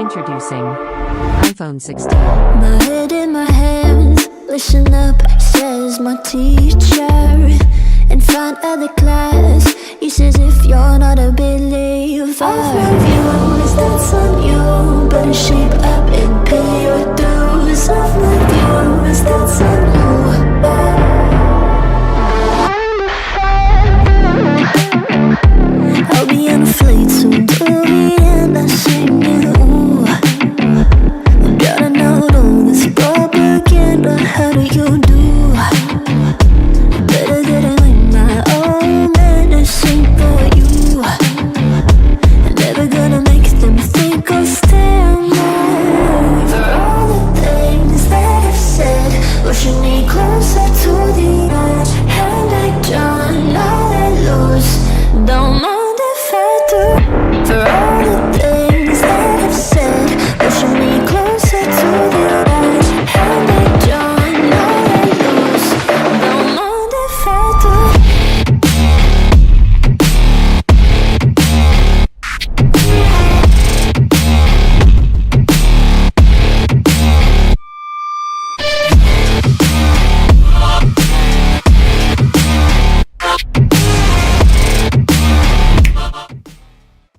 Introducing iPhone 16. My head in my hands, listen up, says my teacher. In front of the class, he says if you're not a believer, I've views, that's on you. Better shape up and pay your dues. I've views, that's on you.